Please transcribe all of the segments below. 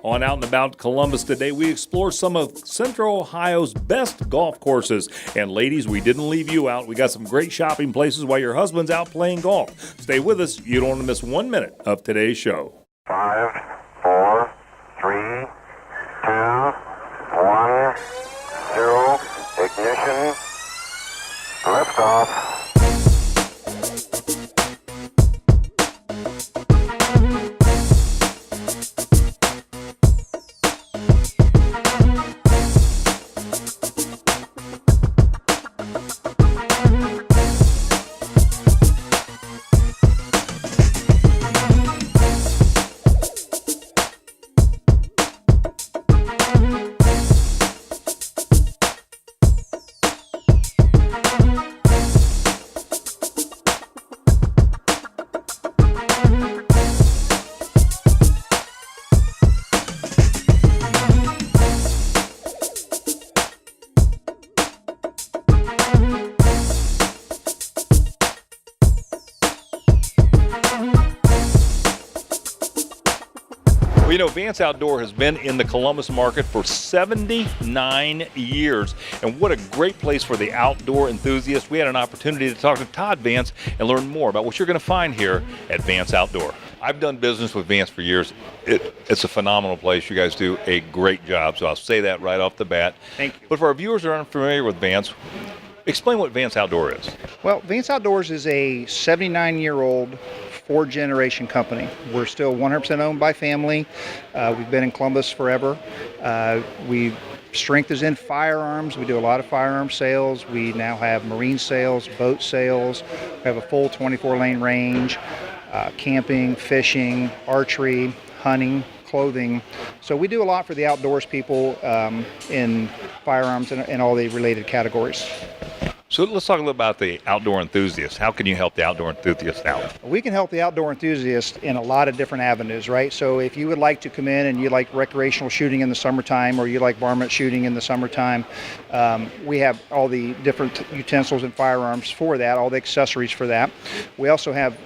On Out and About Columbus today, we explore some of Central Ohio's best golf courses. And ladies, we didn't leave you out. We got some great shopping places while your husband's out playing golf. Stay with us. You don't want to miss 1 minute of today's show. 5, 4, 3, 2, 1, 0, ignition, liftoff. Well, you know, Vance Outdoor has been in the Columbus market for 79 years. And what a great place for the outdoor enthusiast. We had an opportunity to talk to Todd Vance and learn more about what you're going to find here at Vance Outdoor. I've done business with Vance for years. It's a phenomenal place. You guys do a great job, so I'll say that right off the bat. Thank you. But for our viewers who aren't familiar with Vance, explain what Vance Outdoor is. Well, Vance Outdoors is a 79-year-old four-generation company. We're still 100% owned by family. We've been in Columbus forever. Strength is in firearms. We do a lot of firearm sales. We now have marine sales, boat sales. We have a full 24-lane range, camping, fishing, archery, hunting, clothing. So we do a lot for the outdoors people in firearms and all the related categories. So let's talk a little about the outdoor enthusiast. How can you help the outdoor enthusiast out? We can help the outdoor enthusiast in a lot of different avenues, right? So if you would like to come in and you like recreational shooting in the summertime, or you like varmint shooting in the summertime, we have all the different utensils and firearms for that, all the accessories for that. We also have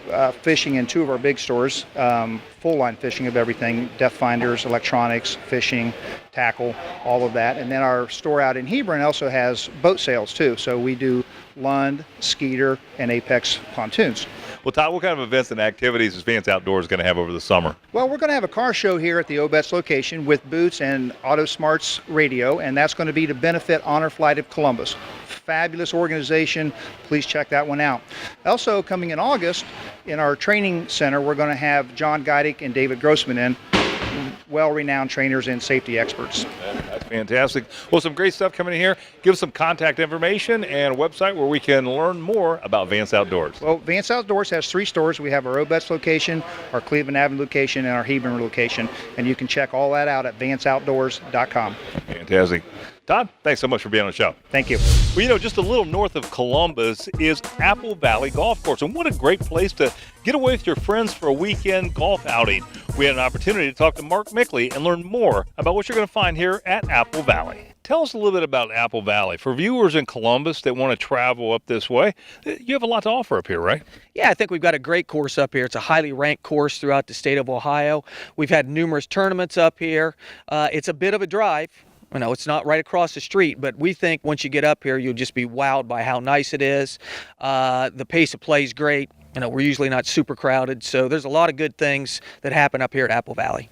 fishing in two of our big stores, full line fishing of everything, depth finders, electronics, fishing, tackle, all of that. And then our store out in Hebron also has boat sales too. So we do Lund, Skeeter, and Apex pontoons. Well, Todd, what kind of events and activities is Vance Outdoors going to have over the summer? Well, we're going to have a car show here at the Obetz location with booths and Auto Smarts radio, and that's going to be to benefit Honor Flight of Columbus. Fabulous organization. Please check that one out. Also, coming in August, in our training center, we're going to have John Geidick and David Grossman in, well-renowned trainers and safety experts. That's fantastic. Well, some great stuff coming in here. Give us some contact information and a website where we can learn more about Vance Outdoors. Well, Vance Outdoors has 3 stores. We have our Obetz location, our Cleveland Avenue location, and our Hebron location. And you can check all that out at vanceoutdoors.com. Fantastic. Todd, thanks so much for being on the show. Thank you. Well, you know, just a little north of Columbus is Apple Valley Golf Course. And what a great place to get away with your friends for a weekend golf outing. We had an opportunity to talk to Mark Mickley and learn more about what you're going to find here at Apple Valley. Tell us a little bit about Apple Valley. For viewers in Columbus that want to travel up this way, you have a lot to offer up here, right? Yeah, I think we've got a great course up here. It's a highly ranked course throughout the state of Ohio. We've had numerous tournaments up here. It's a bit of a drive. You know, it's not right across the street, but we think once you get up here, you'll just be wowed by how nice it is. The pace of play is great. You know, we're usually not super crowded, so there's a lot of good things that happen up here at Apple Valley.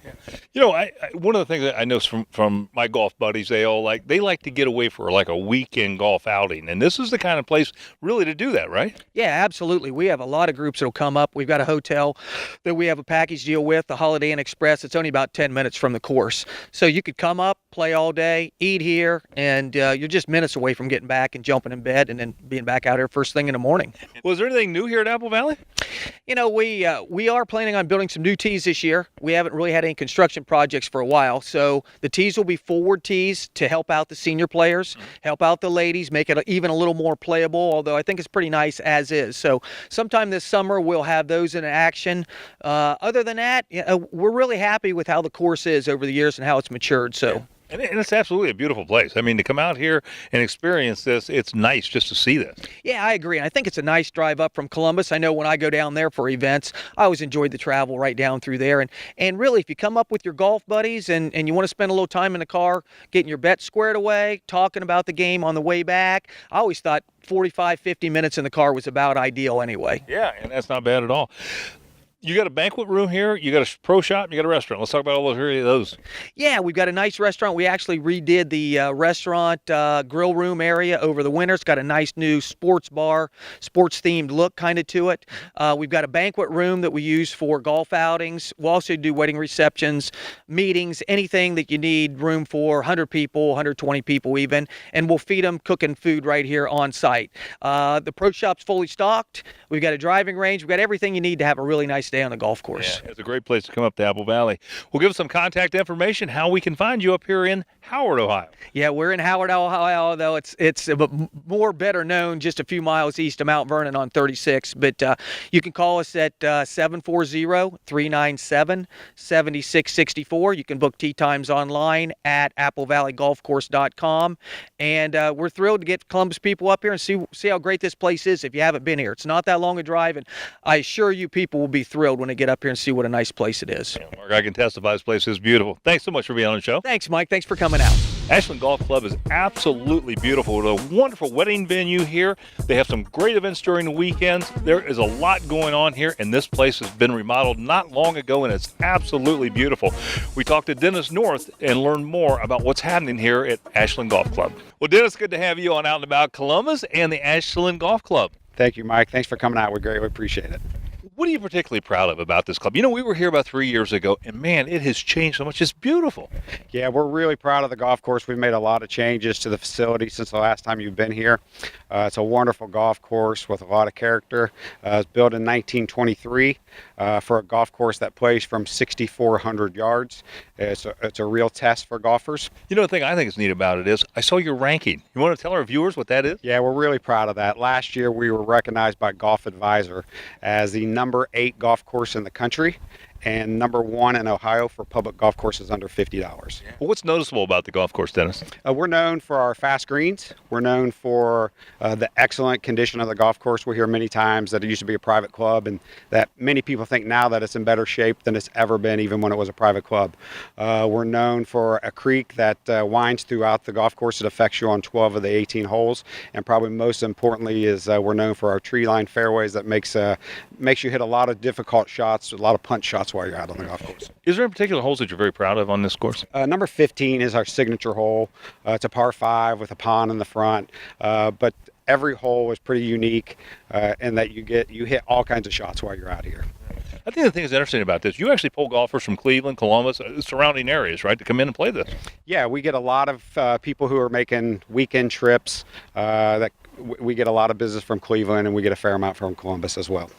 You know, one of the things that I know from my golf buddies, they like to get away for like a weekend golf outing, and this is the kind of place really to do that, right? Yeah, absolutely. We have a lot of groups that'll come up. We've got a hotel that we have a package deal with, the Holiday Inn Express. It's only about 10 minutes from the course, so you could come up, play all day, eat here, and you're just minutes away from getting back and jumping in bed and then being back out here first thing in the morning. Was there anything new here at Apple Valley? You know, we are planning on building some new tees this year. We haven't really had any construction projects for a while, so the tees will be forward tees to help out the senior players, help out the ladies, make it even a little more playable, although I think it's pretty nice as is. So sometime this summer we'll have those in action. Other than that, we're really happy with how the course is over the years and how it's matured. So. And it's absolutely a beautiful place. I mean, to come out here and experience this, it's nice just to see this. Yeah, I agree. And I think it's a nice drive up from Columbus. I know when I go down there for events, I always enjoyed the travel right down through there. And really, if you come up with your golf buddies and you want to spend a little time in the car, getting your bets squared away, talking about the game on the way back, I always thought 45, 50 minutes in the car was about ideal anyway. Yeah, and that's not bad at all. You got a banquet room here, you got a pro shop, and you got a restaurant. Let's talk about all those. Yeah, we've got a nice restaurant. We actually redid the restaurant grill room area over the winter. It's got a nice new sports bar, sports-themed look kind of to it. We've got a banquet room that we use for golf outings. We'll also do wedding receptions, meetings, anything that you need room for, 100 people, 120 people even, and we'll feed them cooking food right here on site. The pro shop's fully stocked. We've got a driving range. We've got everything you need to have a really nice day on the golf course. Yeah, it's a great place to come up to Apple Valley. We'll give some contact information, how we can find you up here in Howard, Ohio. Yeah, we're in Howard, Ohio, though it's more better known just a few miles east of Mount Vernon on 36. But you can call us at 740-397-7664. You can book tee times online at applevalley.golfcourse.com. And we're thrilled to get Columbus people up here and see how great this place is if you haven't been here. It's not that long a drive, and I assure you people will be thrilled when they get up here and see what a nice place it is. Yeah, Mark, I can testify this place is beautiful. Thanks so much for being on the show. Thanks, Mike. Thanks for coming out. Ashland Golf Club is absolutely beautiful. With a wonderful wedding venue here. They have some great events during the weekends. There is a lot going on here, and this place has been remodeled not long ago, and it's absolutely beautiful. We talked to Dennis North and learned more about what's happening here at Ashland Golf Club. Well, Dennis, good to have you on Out and About Columbus and the Ashland Golf Club. Thank you, Mike. Thanks for coming out. We greatly appreciate it. What are you particularly proud of about this club? You know, we were here about 3 years ago, and man, it has changed so much. It's beautiful. Yeah, we're really proud of the golf course. We've made a lot of changes to the facility since the last time you've been here. It's a wonderful golf course with a lot of character. It's built in 1923 for a golf course that plays from 6,400 yards. It's a real test for golfers. You know, the thing I think is neat about it is I saw your ranking. You want to tell our viewers what that is? Yeah, we're really proud of that. Last year, we were recognized by Golf Advisor as the number 8 golf course in the country and number 1 in Ohio for public golf courses under $50. Well, what's noticeable about the golf course, Dennis? We're known for our fast greens. We're known for the excellent condition of the golf course. We hear many times that it used to be a private club, and that many people think now that it's in better shape than it's ever been, even when it was a private club. We're known for a creek that winds throughout the golf course. It affects you on 12 of the 18 holes, and probably most importantly is we're known for our tree-lined fairways that makes you hit a lot of difficult shots, a lot of punch shots while you're out on the golf course. Is there any particular holes that you're very proud of on this course? Number 15 is our signature hole. It's a par 5 with a pond in the front, but every hole is pretty unique in that you hit all kinds of shots while you're out here. I think the thing that's interesting about this, you actually pull golfers from Cleveland, Columbus, surrounding areas, right, to come in and play this. Yeah, we get a lot of people who are making weekend trips. We get a lot of business from Cleveland, and we get a fair amount from Columbus as well.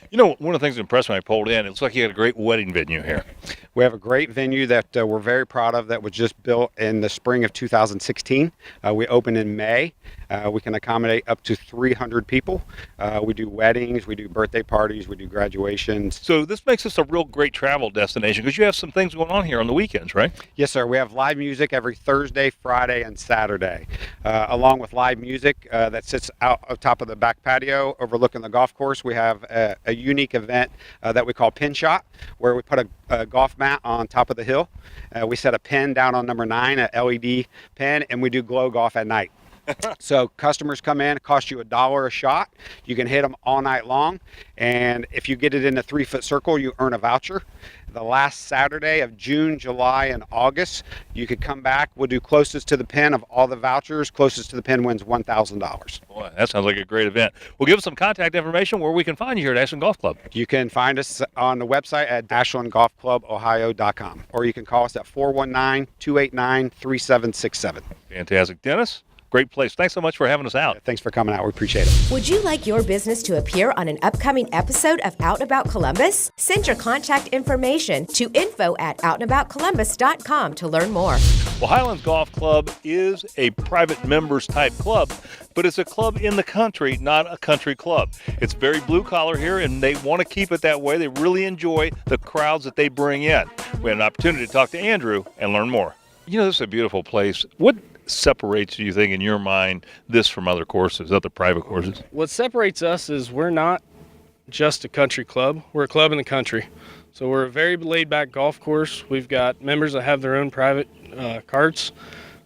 You know, one of the things that impressed me when I pulled in, it looks like you got a great wedding venue here. We have a great venue that we're very proud of that was just built in the spring of 2016. We opened in May. We can accommodate up to 300 people. We do weddings, we do birthday parties, we do graduations. So this makes us a real great travel destination because you have some things going on here on the weekends, right? Yes, sir. We have live music every Thursday, Friday, and Saturday, along with live music that sits out on top of the back patio overlooking the golf course. We have a unique event that we call Pin Shot, where we put a golf mat on top of the hill. We set a pin down on number 9, an LED pin, and we do glow golf at night. So customers come in, it costs you $1 a shot. You can hit them all night long, and if you get it in a 3-foot circle, you earn a voucher. The last Saturday of June, July, and August, you could come back. We'll do closest to the pin of all the vouchers. Closest to the pin wins $1,000. Boy, that sounds like a great event. Well, give us some contact information where we can find you here at Ashland Golf Club. You can find us on the website at ashlandgolfclubohio.com, or you can call us at 419-289-3767. Fantastic. Dennis, great place. Thanks so much for having us out. Thanks for coming out. We appreciate it. Would you like your business to appear on an upcoming episode of Out and About Columbus? Send your contact information to info@outandaboutcolumbus.com to learn more. Well, Highlands Golf Club is a private members type club, but it's a club in the country, not a country club. It's very blue collar here, and they want to keep it that way. They really enjoy the crowds that they bring in. We had an opportunity to talk to Andrew and learn more. You know, this is a beautiful place. What separates, you think, in your mind, this from other courses, other private courses? What separates us is we're not just a country club. We're a club in the country. So we're a very laid-back golf course. We've got members that have their own private carts.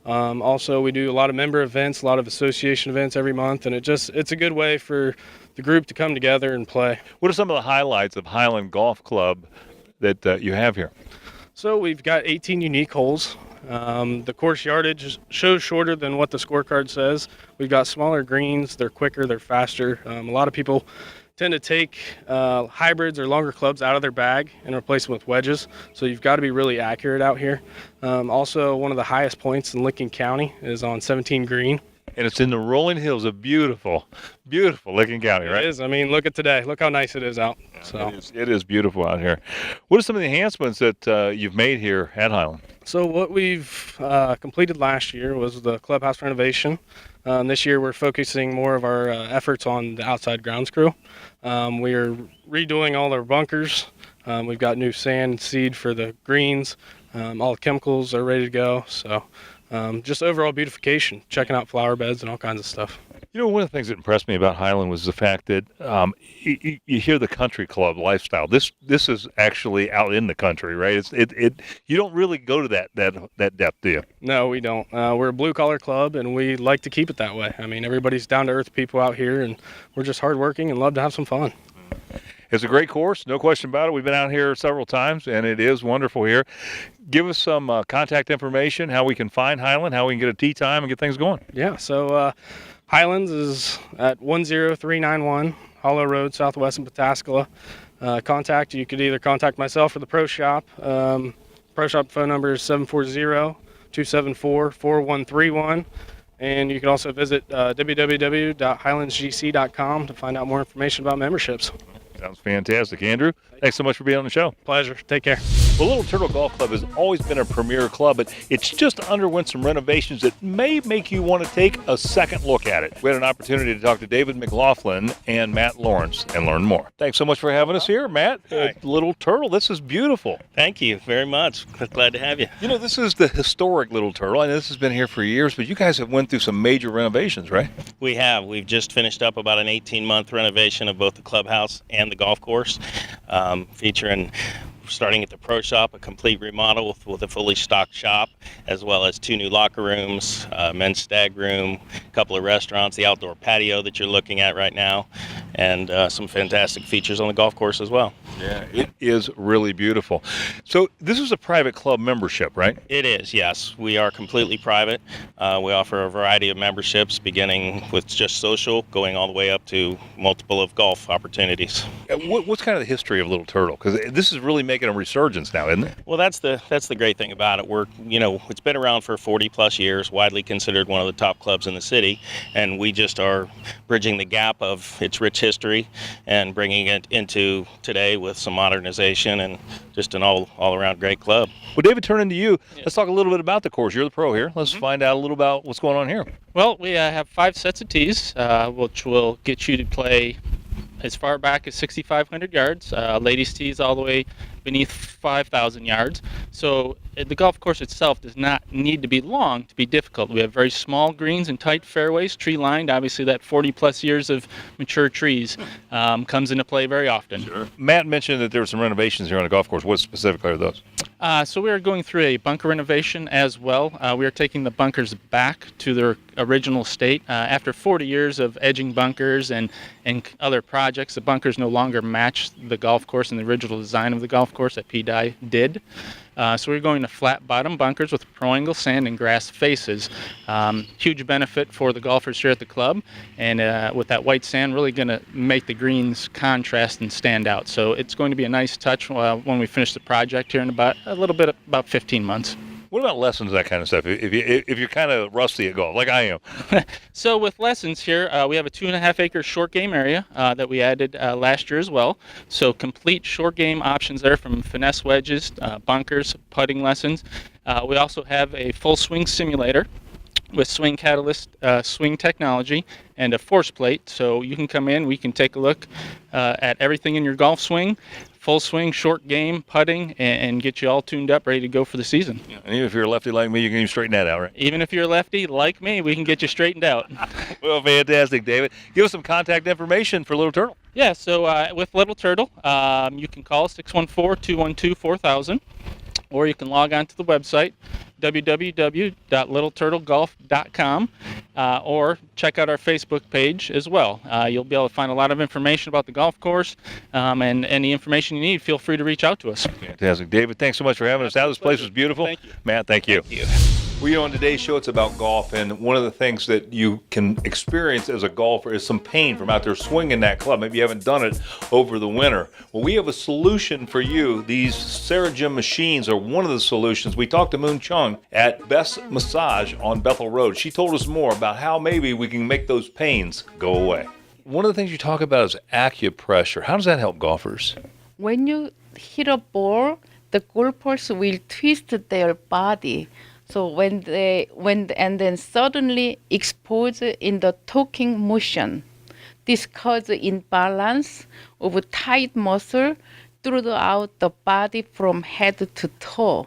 Also, we do a lot of member events, a lot of association events every month, and it's a good way for the group to come together and play. What are some of the highlights of Highland Golf Club that you have here? So we've got 18 unique holes. The course yardage shows shorter than what the scorecard says. We've got smaller greens. They're quicker. They're faster. A lot of people tend to take hybrids or longer clubs out of their bag and replace them with wedges. So you've got to be really accurate out here. Also, one of the highest points in Lincoln County is on 17 green. And it's in the rolling hills of beautiful, beautiful Lincoln County, right? It is. I mean, look at today. Look how nice it is out. So It is beautiful out here. What are some of the enhancements that you've made here at Highland? So what we've completed last year was the clubhouse renovation. This year we're focusing more of our efforts on the outside grounds crew. We are redoing all our bunkers. We've got new sand and seed for the greens. All the chemicals are ready to go. So just overall beautification, checking out flower beds and all kinds of stuff. You know, one of the things that impressed me about Highland was the fact that you hear the country club lifestyle. This is actually out in the country, right? You don't really go to that depth, do you? No, we don't. We're a blue collar club, and we like to keep it that way. I mean, everybody's down to earth people out here, and we're just hardworking and love to have some fun. It's a great course, no question about it. We've been out here several times, and it is wonderful here. Give us some contact information, how we can find Highland, how we can get a tee time and get things going. Yeah, so Highlands is at 10391 Hollow Road, Southwest in Pataskala. You could either contact myself or the Pro Shop. Pro Shop phone number is 740-274-4131. And you can also visit www.highlandsgc.com to find out more information about memberships. Sounds fantastic. Andrew, thanks so much for being on the show. Pleasure. Take care. The Little Turtle Golf Club has always been a premier club, but it's just underwent some renovations that may make you want to take a second look at it. We had an opportunity to talk to David McLaughlin and Matt Lawrence and learn more. Thanks so much for having us here, Matt. Little Turtle, this is beautiful. Thank you very much. Glad to have you. You know, this is the historic Little Turtle. I know this has been here for years, but you guys have went through some major renovations, right? We have. We've just finished up about an 18-month renovation of both the clubhouse and the golf course, featuring, starting at the Pro Shop, a complete remodel with a fully stocked shop, as well as 2 new locker rooms, men's stag room, a couple of restaurants, the outdoor patio that you're looking at right now, and some fantastic features on the golf course as well. Yeah, it is really beautiful. So this is a private club membership, right? It is, yes. We are completely private. We offer a variety of memberships, beginning with just social, going all the way up to multiple of golf opportunities. What's kind of the history of Little Turtle? Because this is really making a resurgence now, isn't it? Well, that's the great thing about it. It's been around for 40 plus years, widely considered one of the top clubs in the city, and we just are bridging the gap of its rich history and bringing it into today with some modernization and just an all-around great club. Well, David, turning to you, let's talk a little bit about the course. You're the pro here. Let's find out a little about what's going on here. Well, we have 5 sets of tees, which will get you to play as far back as 6,500 yards, ladies tees all the way beneath 5,000 yards. So the golf course itself does not need to be long to be difficult. We have very small greens and tight fairways, tree lined. Obviously that 40 plus years of mature trees comes into play very often. Sure. Matt mentioned that there were some renovations here on the golf course. What specifically are those? So we are going through a bunker renovation as well. We are taking the bunkers back to their original state. After 40 years of edging bunkers and other projects, the bunkers no longer match the golf course and the original design of the golf course that PDI did. So we're going to flat bottom bunkers with pro-angle sand and grass faces. Huge benefit for the golfers here at the club, and with that white sand really going to make the greens contrast and stand out. So it's going to be a nice touch when we finish the project here in about 15 months. What about lessons, that kind of stuff, if you're kind of rusty at golf, like I am? So with lessons here, we have a 2.5-acre short game area that we added last year as well. So complete short game options there, from finesse wedges, bunkers, putting lessons. We also have a full swing simulator with swing catalyst, swing technology, and a force plate. So you can come in, we can take a look at everything in your golf swing, full swing, short game, putting, and get you all tuned up, ready to go for the season. And even if you're a lefty like me, you can even straighten that out, right? Even if you're a lefty like me, we can get you straightened out. Well, fantastic, David. Give us some contact information for Little Turtle. Yeah, so with Little Turtle, you can call 614-212-4000, or you can log on to the website, www.littleturtlegolf.com, or check out our Facebook page as well. You'll be able to find a lot of information about the golf course, and any information you need, feel free to reach out to us. Fantastic. David, thanks so much for having us out. This place was beautiful. Thank you. Matt, thank you. Thank you. Well, on today's show, it's about golf, and one of the things that you can experience as a golfer is some pain from out there swinging that club. Maybe you haven't done it over the winter. Well, we have a solution for you. These Sarajim machines are one of the solutions. We talked to Moon Chung at Best Massage on Bethel Road. She told us more about how maybe we can make those pains go away. One of the things you talk about is acupressure. How does that help golfers? When you hit a ball, the golfers will twist their body. So and then suddenly expose in the torquing motion. This causes imbalance of tight muscle throughout the body from head to toe.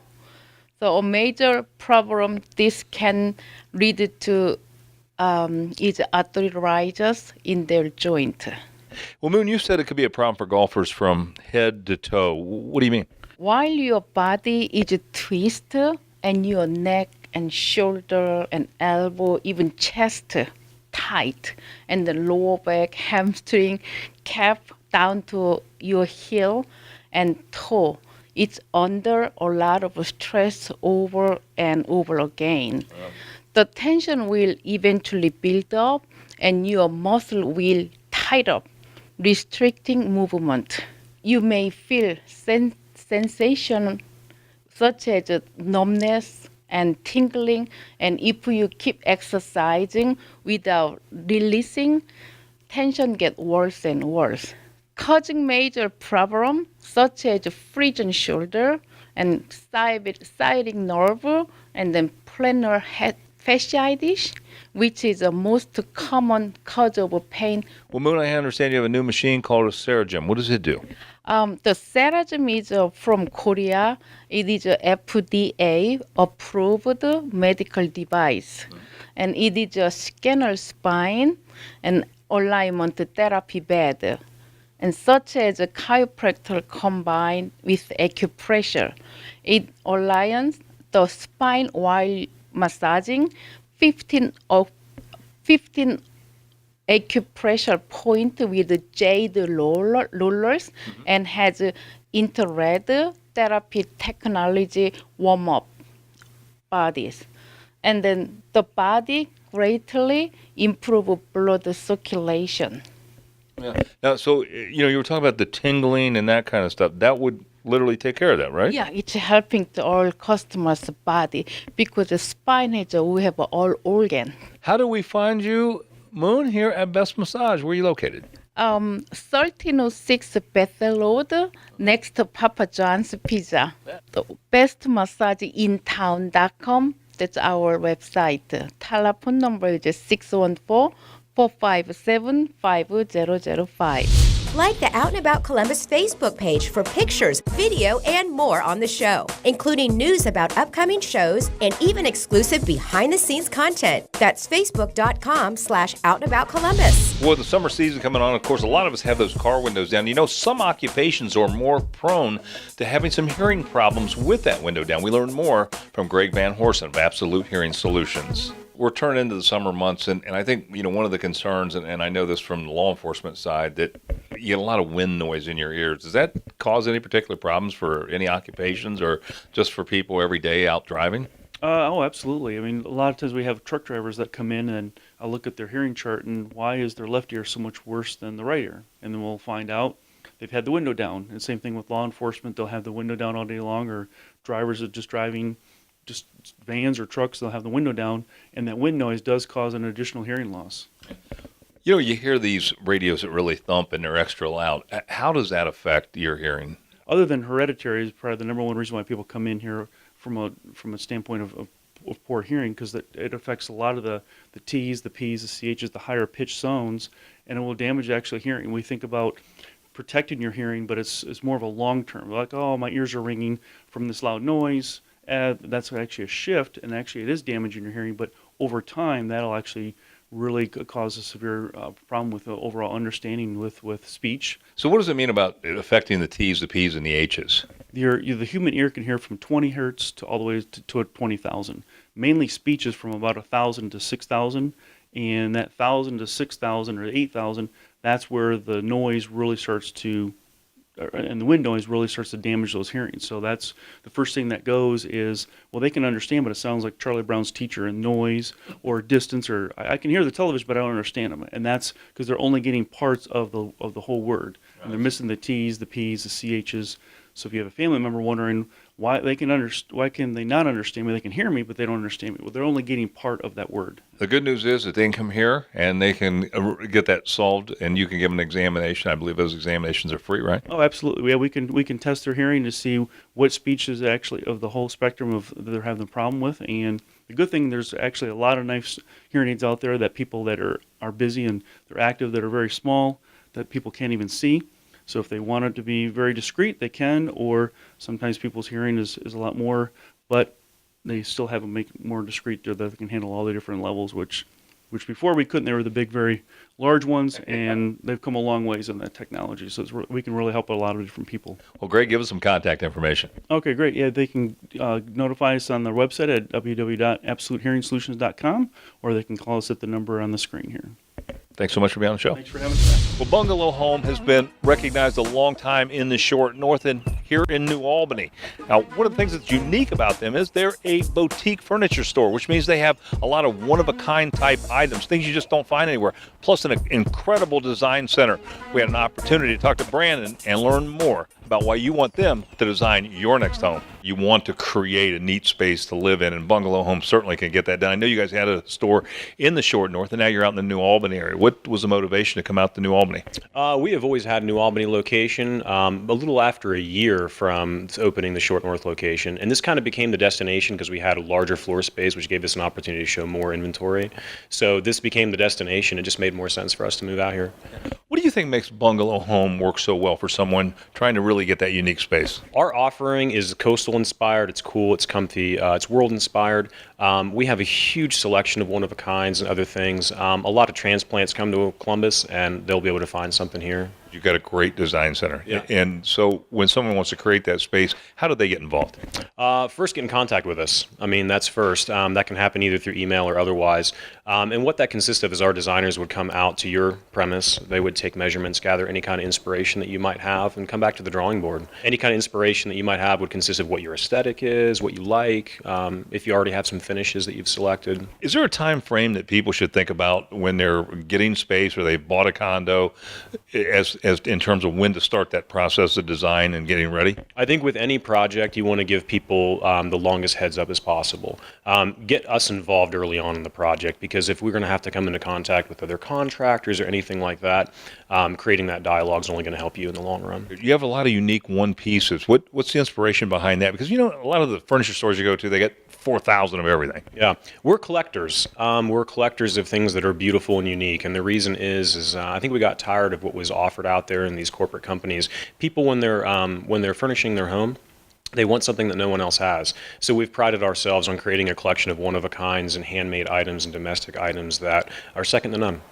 So a major problem this can lead to is arthritis in their joint. Well, Moon, you said it could be a problem for golfers from head to toe. What do you mean? While your body is twisted and your neck and shoulder and elbow, even chest tight, and the lower back, hamstring, calf down to your heel and toe, it's under a lot of stress over and over again. The tension will eventually build up and your muscle will tighten up, restricting movement. You may feel sensation such as numbness and tingling, and if you keep exercising without releasing, tension gets worse and worse, causing major problems such as frozen shoulder and sciatic nerve, and then plantar fasciitis, which is the most common cause of pain. Well, Moon, I understand you have a new machine called a Sarajim. What does it do? The Sarajim is from Korea. It is a FDA approved medical device, and it is a scanner spine and alignment therapy bed, and such as a chiropractor combined with acupressure. It aligns the spine while massaging 15 acupressure point with jade rollers and has infrared therapy technology warm-up bodies. And then the body greatly improve blood circulation. Yeah. Now, so, you were talking about the tingling and that kind of stuff. That would literally take care of that, right? Yeah, it's helping to all customers' body because the spine is we have all organ. How do we find you, Moon, here at Best Massage? Where are you located? 1306 Bethel Road, next to Papa John's Pizza. The bestmassageintown.com. That's our website. Telephone number is 614-457-5005. Like the Out and About Columbus Facebook page for pictures, video, and more on the show, including news about upcoming shows and even exclusive behind-the-scenes content. That's facebook.com/OutandAboutColumbus. Well, the summer season coming on, of course, a lot of us have those car windows down. Some occupations are more prone to having some hearing problems with that window down. We learned more from Greg Van Horsen of Absolute Hearing Solutions. We're turning into the summer months, and I think, one of the concerns, and I know this from the law enforcement side, that you get a lot of wind noise in your ears. Does that cause any particular problems for any occupations or just for people every day out driving? Oh, absolutely. I mean, a lot of times we have truck drivers that come in and I'll look at their hearing chart and why is their left ear so much worse than the right ear? And then we'll find out they've had the window down. And same thing with law enforcement. They'll have the window down all day long, or drivers are just driving just vans or trucks, they'll have the window down, and that wind noise does cause an additional hearing loss. You hear these radios that really thump and they're extra loud. How does that affect your hearing? Other than hereditary is probably the number one reason why people come in here from a standpoint of poor hearing, because it affects a lot of the T's, the P's, the CH's, the higher pitch zones, and it will damage actual hearing. We think about protecting your hearing, but it's more of a long term. Like, oh, my ears are ringing from this loud noise. That's actually a shift, and actually it is damaging your hearing. But over time, that'll actually really cause a severe problem with the overall understanding with speech. So what does it mean about it affecting the T's, the P's, and the H's? The human ear can hear from 20 hertz to all the way to 20,000. Mainly speech is from about 1,000 to 6,000, and that 1,000 to 6,000 or 8,000, that's where the noise really starts to, and the wind noise really starts to damage those hearings. So that's the first thing that goes is, well, they can understand, but it sounds like Charlie Brown's teacher, and noise or distance, or I can hear the television, but I don't understand them. And that's because they're only getting parts of the whole word, and they're missing the T's, the P's, the CH's. So if you have a family member wondering why can they not understand me? They can hear me, but they don't understand me. Well, they're only getting part of that word. The good news is that they can come here and they can get that solved, and you can give them an examination. I believe those examinations are free, right? Oh, absolutely. Yeah, we can test their hearing to see what speech is actually of the whole spectrum of that they're having the problem with. And the good thing, there's actually a lot of nice hearing aids out there that people that are busy and they're active, that are very small, that people can't even see. So if they want it to be very discreet, they can, or sometimes people's hearing is a lot more, but they still have them make it more discreet so that they can handle all the different levels, which before we couldn't. They were the big, very large ones, and they've come a long ways in that technology. So we can really help a lot of different people. Well, Greg, give us some contact information. Okay, great. Yeah, they can notify us on their website at www.absolutehearingsolutions.com, or they can call us at the number on the screen here. Thanks so much for being on the show. Thanks for having us back. Well, Bungalow Home has been recognized a long time in the short north and here in New Albany. Now, one of the things that's unique about them is they're a boutique furniture store, which means they have a lot of one-of-a-kind type items, things you just don't find anywhere, plus an incredible design center. We had an opportunity to talk to Brandon and learn more about why you want them to design your next home. You want to create a neat space to live in, and Bungalow Home certainly can get that done. I know you guys had a store in the short north, and now you're out in the New Albany area. What was the motivation to come out to New Albany? We have always had a New Albany location, a little after a year from opening the short north location, and this kind of became the destination because we had a larger floor space, which gave us an opportunity to show more inventory. So this became the destination. It just made more sense for us to move out here. What do you think makes Bungalow Home work so well for someone trying to really get that unique space? Our offering is coastal inspired. It's cool. It's comfy. It's world inspired. We have a huge selection of one-of-a-kinds and other things. A lot of transplants come to Columbus, and they'll be able to find something here. You've got a great design center. Yeah. And so when someone wants to create that space, how do they get involved? First, get in contact with us. I mean, that's first. That can happen either through email or otherwise. And what that consists of is our designers would come out to your premise. They would take measurements, gather any kind of inspiration that you might have, and come back to the drawing board. Any kind of inspiration that you might have would consist of what your aesthetic is, what you like, if you already have some finishes that you've selected. Is there a time frame that people should think about when they're getting space or they've bought a condo as in terms of when to start that process of design and getting ready? I think with any project, you want to give people the longest heads up as possible. Get us involved early on in the project, because if we're going to have to come into contact with other contractors or anything like that, creating that dialogue is only going to help you in the long run. You have a lot of unique one pieces. What's the inspiration behind that? Because, you know, a lot of the furniture stores you go to, they get 4,000 of everything. Yeah, we're collectors. We're collectors of things that are beautiful and unique. And the reason is I think we got tired of what was offered out there in these corporate companies. People, when they're furnishing their home, they want something that no one else has. So we've prided ourselves on creating a collection of one-of-a-kinds and handmade items and domestic items that are second to none.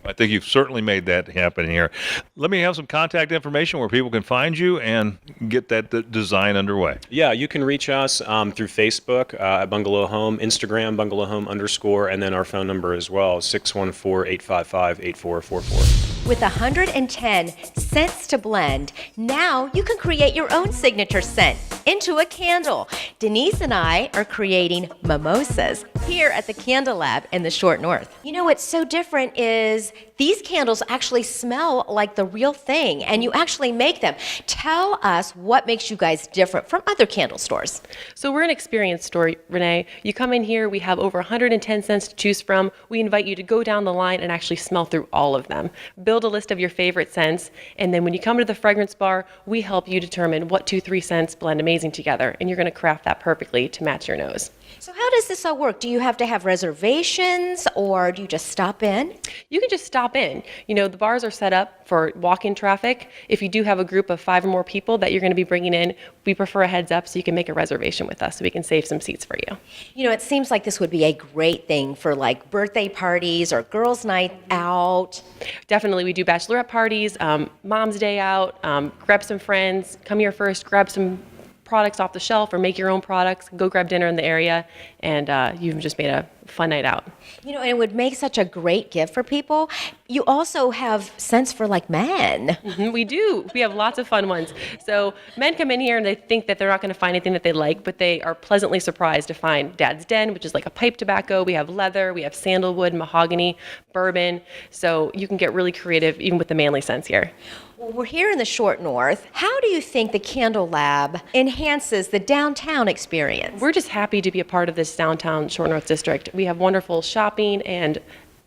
I think you've certainly made that happen here. Let me have some contact information where people can find you and get that design underway. Yeah, you can reach us through Facebook at Bungalow Home, Instagram, Bungalow Home _, and then our phone number as well, 614-855-8444. With 110 scents to blend, now you can create your own signature scent into a candle. Denise and I are creating mimosas here at the Candle Lab in the Short North. You know what's so different is these candles actually smell like the real thing, and you actually make them. Tell us what makes you guys different from other candle stores. So we're an experience store, Renee. You come in here, we have over 110 scents to choose from. We invite you to go down the line and actually smell through all of them. Build a list of your favorite scents, and then when you come to the fragrance bar, we help you determine what 2-3 scents blend amazing together, and you're going to craft that perfectly to match your nose. So how does this all work? Do you have to have reservations or do you just stop in? You can just stop in. The bars are set up for walk-in traffic. If you do have a group of 5 or more people that you're going to be bringing in, we prefer a heads up so you can make a reservation with us so we can save some seats for you. It seems like this would be a great thing for like birthday parties or girls' night out. Definitely, we do bachelorette parties, mom's day out, grab some friends, come here first, grab some products off the shelf or make your own products, go grab dinner in the area, and you've just made a fun night out. And it would make such a great gift for people. You also have scents for like men. We do. We have lots of fun ones. So men come in here and they think that they're not going to find anything that they like, but they are pleasantly surprised to find Dad's Den, which is like a pipe tobacco. We have leather, we have sandalwood, mahogany, bourbon. So you can get really creative even with the manly scents here. Well, we're here in the Short North. How do you think the Candle Lab enhances the downtown experience? We're just happy to be a part of this downtown Short North District. We have wonderful shopping and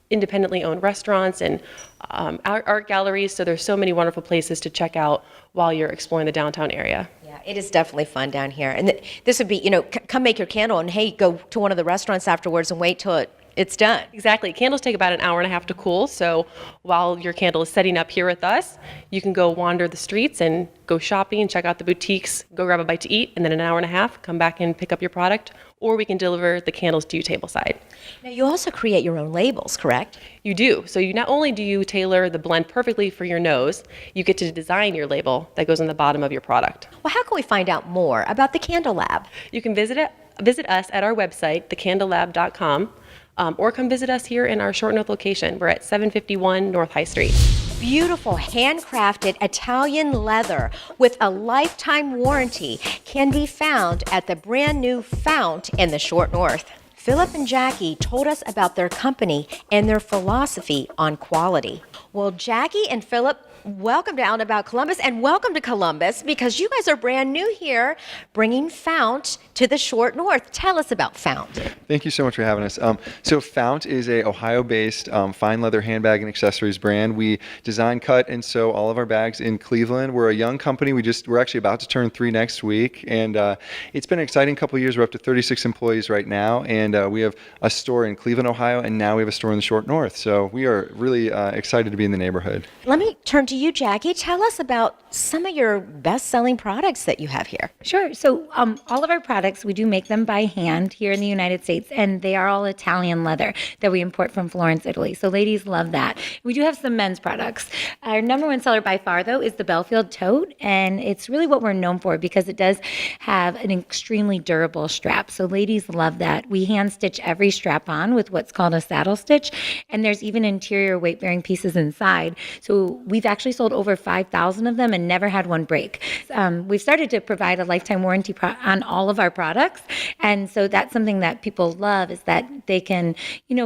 independently owned restaurants and art galleries, so there's so many wonderful places to check out while you're exploring the downtown area. Yeah, it is definitely fun down here. And this would be, come make your candle and hey, go to one of the restaurants afterwards and wait till it's done. Exactly. Candles take about an hour and a half to cool, so while your candle is setting up here with us, you can go wander the streets and go shopping, check out the boutiques, go grab a bite to eat, and then an hour and a half, come back and pick up your product, or we can deliver the candles to you tableside. Now, you also create your own labels, correct? You do. So you not only do you tailor the blend perfectly for your nose, you get to design your label that goes on the bottom of your product. Well, how can we find out more about the Candle Lab? You can visit us at our website, thecandlelab.com. Or come visit us here in our Short North location. We're at 751 North High Street. Beautiful handcrafted Italian leather with a lifetime warranty can be found at the brand new Fount in the Short North. Philip and Jackie told us about their company and their philosophy on quality. Well, Jackie and Philip, welcome to Out and About Columbus, and welcome to Columbus because you guys are brand new here, bringing Fount to the Short North. Tell us about Fount. Thank you so much for having us. So Fount is a Ohio-based fine leather handbag and accessories brand. We design, cut, and sew all of our bags in Cleveland. We're a young company. We're actually about to turn 3 next week, and it's been an exciting couple of years. We're up to 36 employees right now, and we have a store in Cleveland, Ohio, and now we have a store in the Short North. So we are really excited to be in the neighborhood. Let me turn to you, Jackie. Tell us about some of your best-selling products that you have here. Sure. So all of our products, we do make them by hand here in the United States, and they are all Italian leather that we import from Florence, Italy. So ladies love that. We do have some men's products. Our number one seller by far, though, is the Belfield tote, and it's really what we're known for because it does have an extremely durable strap. So ladies love that. We hand stitch every strap on with what's called a saddle stitch, and there's even interior weight-bearing pieces inside. So we've actually sold over 5,000 of them and never had one break. We've started to provide a lifetime warranty on all of our products, and so that's something that people love is that they can,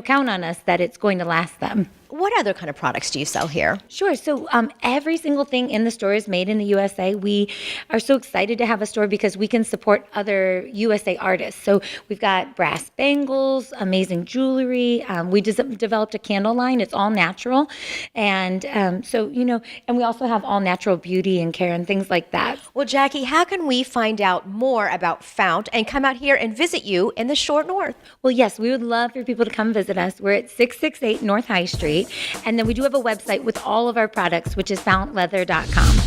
count on us that it's going to last them. What other kind of products do you sell here? Sure. So every single thing in the store is made in the USA. We are so excited to have a store because we can support other USA artists. So we've got brass bangles, amazing jewelry. We just developed a candle line. It's all natural. And and we also have all natural beauty and care and things like that. Well, Jackie, how can we find out more about Fount and come out here and visit you in the Short North? Well, yes, we would love for people to come visit us. We're at 668 North High Street. And then we do have a website with all of our products, which is fountleather.com.